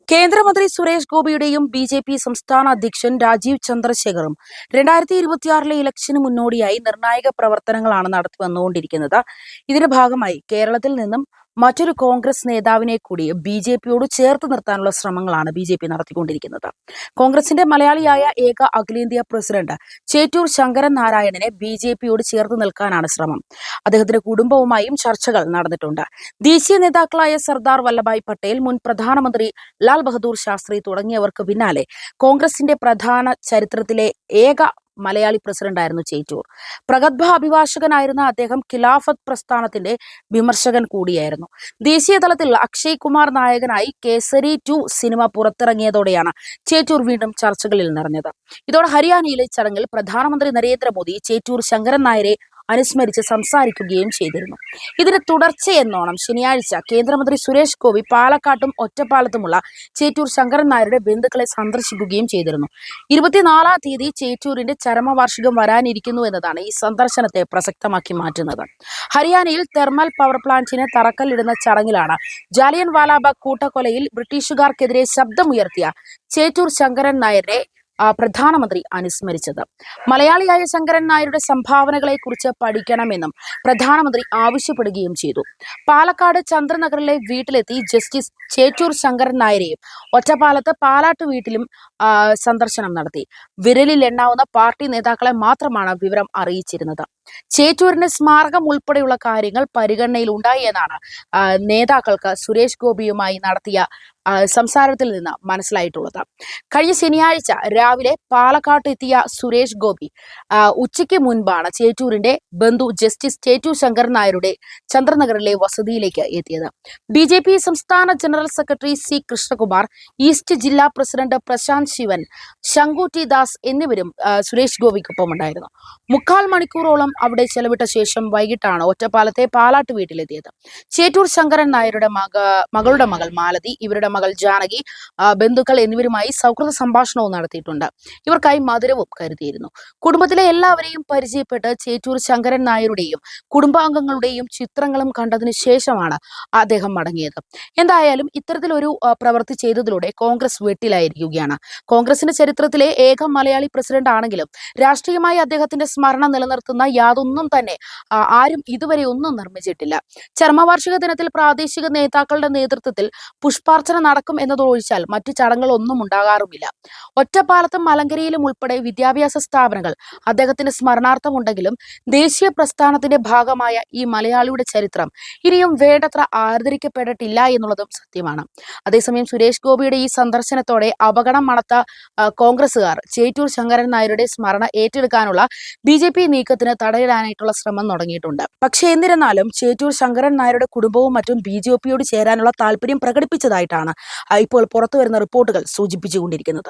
കേന്ദ്രമന്ത്രി സുരേഷ് ഗോപിയുടെയും ബി.ജെ.പി സംസ്ഥാന അധ്യക്ഷൻ രാജീവ് ചന്ദ്രശേഖറും 2026 ഇലക്ഷന് മുന്നോടിയായി നിർണായക പ്രവർത്തനങ്ങളാണ് നടത്തി വന്നുകൊണ്ടിരിക്കുന്നത്. ഇതിന്റെ ഭാഗമായി കേരളത്തിൽ നിന്നും മറ്റൊരു കോൺഗ്രസ് നേതാവിനെ കൂടി ബി.ജെ.പിയോട് ചേർത്ത് നിർത്താനുള്ള ശ്രമങ്ങളാണ് ബി.ജെ.പി നടത്തിക്കൊണ്ടിരിക്കുന്നത്. കോൺഗ്രസിന്റെ മലയാളിയായ ഏക അഖിലേന്ത്യാ പ്രസിഡന്റ് ചേറ്റൂർ ശങ്കരൻ നാരായണനെ ബി.ജെ.പിയോട് ചേർത്ത് നിൽക്കാനാണ് ശ്രമം. അദ്ദേഹത്തിന്റെ കുടുംബവുമായും ചർച്ചകൾ നടന്നിട്ടുണ്ട്. ദേശീയ നേതാക്കളായ സർദാർ വല്ലഭായ് പട്ടേൽ, മുൻ പ്രധാനമന്ത്രി ലാൽ ബഹദൂർ ശാസ്ത്രി തുടങ്ങിയവർക്ക് പിന്നാലെ കോൺഗ്രസിന്റെ പ്രധാന ചരിത്രത്തിലെ ഏക മലയാളി പ്രസിഡന്റായിരുന്നു ചേറ്റൂർ. പ്രഗത്ഭ അഭിഭാഷകനായിരുന്ന അദ്ദേഹം ഖിലാഫത്ത് പ്രസ്ഥാനത്തിന്റെ വിമർശകൻ കൂടിയായിരുന്നു. ദേശീയ തലത്തിൽ അക്ഷയ് കുമാർ നായകനായി കേസരി 2 സിനിമ പുറത്തിറങ്ങിയതോടെയാണ് ചേറ്റൂർ വീണ്ടും ചർച്ചകളിൽ നിറഞ്ഞത്. ഇതോടെ ഹരിയാനയിലെ ചടങ്ങിൽ പ്രധാനമന്ത്രി നരേന്ദ്രമോദി ചേറ്റൂർ ശങ്കരൻ നായരെ അനുസ്മരിച്ച് സംസാരിക്കുകയും ചെയ്തിരുന്നു. ഇതിന് തുടർച്ചയെന്നോണം ശനിയാഴ്ച കേന്ദ്രമന്ത്രി സുരേഷ് ഗോപി പാലക്കാട്ടും ഒറ്റപ്പാലത്തുമുള്ള ചേറ്റൂർ ശങ്കരൻ നായരുടെ ബന്ധുക്കളെ സന്ദർശിക്കുകയും ചെയ്തിരുന്നു. 24-ാം തീയതി ചേറ്റൂരിന്റെ ചരമവാർഷികം വരാനിരിക്കുന്നു എന്നതാണ് ഈ സന്ദർശനത്തെ പ്രസക്തമാക്കി മാറ്റുന്നത്. ഹരിയാനയിൽ തെർമൽ പവർ പ്ലാന്റിന് തറക്കല്ലിടുന്ന ചടങ്ങിലാണ് ജാലിയൻ വാലാബാഗ് കൂട്ടക്കൊലയിൽ ബ്രിട്ടീഷുകാർക്കെതിരെ ശബ്ദമുയർത്തിയ ചേറ്റൂർ ശങ്കരൻ നായരെ പ്രധാനമന്ത്രി അനുസ്മരിച്ചത്. മലയാളിയായ ശങ്കരൻ നായരുടെ സംഭാവനകളെക്കുറിച്ച് പഠിക്കണമെന്നും പ്രധാനമന്ത്രി ആവശ്യപ്പെടുകയും ചെയ്തു. പാലക്കാട് ചന്ദ്രനഗറിലെ വീട്ടിലെത്തി ജസ്റ്റിസ് ചേറ്റൂർ ശങ്കരൻ നായരെയും ഒറ്റപ്പാലത്ത് പാലാട്ട് വീട്ടിലും സന്ദർശനം നടത്തി. വിരലിൽ എണ്ണാവുന്ന പാർട്ടി നേതാക്കളെ മാത്രമാണ് വിവരം അറിയിച്ചിരുന്നത്. ചേറ്റൂരിന്റെ സ്മാരകം ഉൾപ്പെടെയുള്ള കാര്യങ്ങൾ പരിഗണനയിൽ ഉണ്ടായി എന്നാണ് നേതാക്കൾക്ക് സുരേഷ് ഗോപിയുമായി നടത്തിയ സംസാരത്തിൽ നിന്ന് മനസ്സിലായിട്ടുള്ളത്. കഴിഞ്ഞ ശനിയാഴ്ച രാവിലെ പാലക്കാട്ട് എത്തിയ സുരേഷ് ഗോപി ഉച്ചയ്ക്ക് മുൻപാണ് ചേറ്റൂരിന്റെ ബന്ധു ജസ്റ്റിസ് ചേറ്റൂർ ശങ്കരൻ നായരുടെ ചന്ദ്രനഗറിലെ വസതിയിലേക്ക് എത്തിയത്. ബി.ജെ.പി സംസ്ഥാന general secretary C Krishnakumar, east ജില്ലാ പ്രസിഡന്റ് പ്രശാന്ത് ശിവൻ, ശങ്കു ടി ദാസ് എന്നിവരും സുരേഷ് ഗോപിക്കൊപ്പം ഉണ്ടായിരുന്നു. 3/4 മണിക്കൂറോളം അവിടെ ചെലവിട്ട ശേഷം വൈകിട്ടാണ് ഒറ്റപ്പാലത്തെ പാലാട്ട് വീട്ടിലെത്തിയത്. ചേറ്റൂർ ശങ്കരൻ നായരുടെ മകളുടെ മകൾ മാലതി, ഇവരുടെ മകൾ ജാനകി, ബന്ധുക്കൾ എന്നിവരുമായി സൗഹൃദ സംഭാഷണവും നടത്തിയിട്ടുണ്ട്. ഇവർക്കായി മധുരവും കരുതിയിരുന്നു. കുടുംബത്തിലെ എല്ലാവരെയും പരിചയപ്പെട്ട് ചേറ്റൂർ ശങ്കരൻ നായരുടെയും കുടുംബാംഗങ്ങളുടെയും ചിത്രങ്ങളും കണ്ടതിനു ശേഷമാണ് അദ്ദേഹം മടങ്ങിയത്. എന്തായാലും ഇത്തരത്തിലൊരു പ്രവൃത്തി ചെയ്തതിലൂടെ കോൺഗ്രസ് വെട്ടിലായിരിക്കുകയാണ്. കോൺഗ്രസിന്റെ ചരിത്രത്തിലെ ഏക മലയാളി പ്രസിഡന്റ് ആണെങ്കിലും രാഷ്ട്രീയമായി അദ്ദേഹത്തിന്റെ സ്മരണ നിലനിർത്തുന്ന യാതൊന്നും തന്നെ ആരും ഇതുവരെ ഒന്നും നിർമ്മിച്ചിട്ടില്ല. ചരമവാർഷിക ദിനത്തിൽ പ്രാദേശിക നേതാക്കളുടെ നേതൃത്വത്തിൽ പുഷ്പാർച്ചന നടക്കും എന്നതൊഴിച്ചാൽ മറ്റു ചടങ്ങുകളൊന്നും ഉണ്ടാകാറുമില്ല. ഒറ്റപ്പാലത്തും മലങ്കരയിലും ഉൾപ്പെടെ വിദ്യാഭ്യാസ സ്ഥാപനങ്ങൾ അദ്ദേഹത്തിന്റെ സ്മരണാർത്ഥമുണ്ടെങ്കിലും ദേശീയ പ്രസ്ഥാനത്തിന്റെ ഭാഗമായ ഈ മലയാളിയുടെ ചരിത്രം ഇനിയും വേണ്ടത്ര ആദരിക്കപ്പെട്ടിട്ടില്ല എന്നുള്ളതും സത്യമാണ്. അതേസമയം സുരേഷ് ഗോപിയുടെ ഈ സന്ദർശനത്തോടെ അപകടം മണത്ത കോൺഗ്രസുകാർ ചേറ്റൂർ ശങ്കരൻ നായരുടെ സ്മരണ ഏറ്റെടുക്കാനുള്ള ബി.ജെ.പി നീക്കത്തിന് തടയിടാനായിട്ടുള്ള ശ്രമം തുടങ്ങിയിട്ടുണ്ട്. പക്ഷേ എന്നിരുന്നാലും ചേറ്റൂർ ശങ്കരൻ നായരുടെ കുടുംബവും മറ്റും ബി.ജെ.പിയോട് ചേരാനുള്ള താല്പര്യം പ്രകടിപ്പിച്ചതായിട്ടാണ് ഇപ്പോൾ പുറത്തുവരുന്ന റിപ്പോർട്ടുകൾ സൂചിപ്പിച്ചുകൊണ്ടിരിക്കുന്നത്.